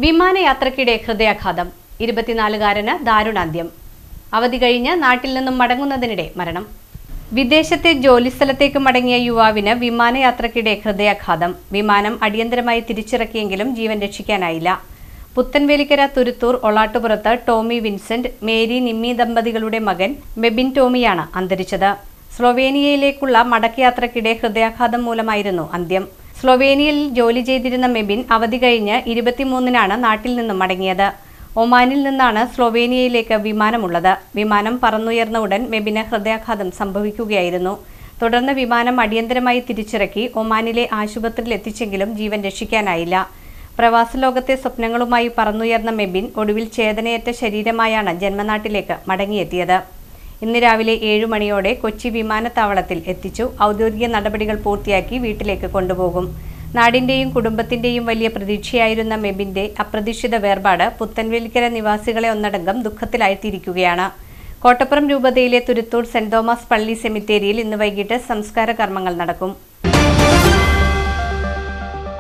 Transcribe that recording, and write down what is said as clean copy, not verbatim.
വിമാനയാത്രയ്ക്കിടെ ഹൃദയാഘാതം. 24-കാരന് ദാരുണാന്ത്യം. അവധി കഴിഞ്ഞ് നാട്ടിൽ നിന്നും മടങ്ങുന്നതിനിടെ മരണം. വിദേശത്തെ ജോലിസ്ഥലത്തേക്ക് മടങ്ങിയ യുവാവിന് വിമാനയാത്രയ്ക്കിടെ ഹൃദയാഘാതം. വിമാനം അടിയന്തരമായി തിരിച്ചിറക്കിയെങ്കിലും ജീവൻ രക്ഷിക്കാനായില്ല. പുത്തൻവേലിക്കര തുരുത്തൂർ ഒളാട്ടുപുറത്ത് ടോമി വിൻസെന്റ്, മേരി നിമ്മി ദമ്പതികളുടെ മകൻ മെബിൻ ടോമിയാണ് അന്തരിച്ചത്. സ്ലൊവേനിയയിലേക്കുള്ള മടക്കയാത്രയ്ക്കിടെ ഹൃദയാഘാതം മൂലമായിരുന്നു അന്ത്യം. സ്ലൊവേനിയയിൽ ജോലി ചെയ്തിരുന്ന മെബിൻ അവധി കഴിഞ്ഞ് 23-നാണ് നാട്ടിൽ നിന്നും മടങ്ങിയത്. ഒമാനിൽ നിന്നാണ് സ്ലൊവേനിയയിലേക്ക് വിമാനമുള്ളത്. വിമാനം പറന്നുയർന്ന ഉടൻ മെബിന് ഹൃദയാഘാതം സംഭവിക്കുകയായിരുന്നു. തുടർന്ന് വിമാനം അടിയന്തരമായി തിരിച്ചിറക്കി ഒമാനിലെ ആശുപത്രിയിൽ എത്തിച്ചെങ്കിലും ജീവൻ രക്ഷിക്കാനായില്ല. പ്രവാസലോകത്തെ സ്വപ്നങ്ങളുമായി പറന്നുയർന്ന മെബിൻ ഒടുവിൽ ചേതനയേറ്റ ശരീരമായാണ് ജന്മനാട്ടിലേക്ക് മടങ്ങിയെത്തിയത്. ഇന്ന് രാവിലെ 7 മണിയോടെ കൊച്ചി വിമാനത്താവളത്തിൽ എത്തിച്ചു. ഔദ്യോഗിക നടപടികൾ പൂർത്തിയാക്കി വീട്ടിലേക്ക് കൊണ്ടുപോകും. നാടിന്റെയും കുടുംബത്തിന്റെയും വലിയ പ്രതീക്ഷയായിരുന്ന മെബിന്റെ അപ്രതീക്ഷിത വേർപാട് പുത്തൻവേലിക്കര നിവാസികളെ ഒന്നടങ്കം ദുഃഖത്തിലാഴ്ത്തിയിരിക്കുകയാണ്. കോട്ടപ്പുറം രൂപതയിലെ തുരുത്തൂർ സെന്റ് തോമസ് പള്ളി സെമിത്തേരിയിൽ ഇന്ന് വൈകിട്ട് സംസ്കാര കർമ്മങ്ങൾ നടക്കും.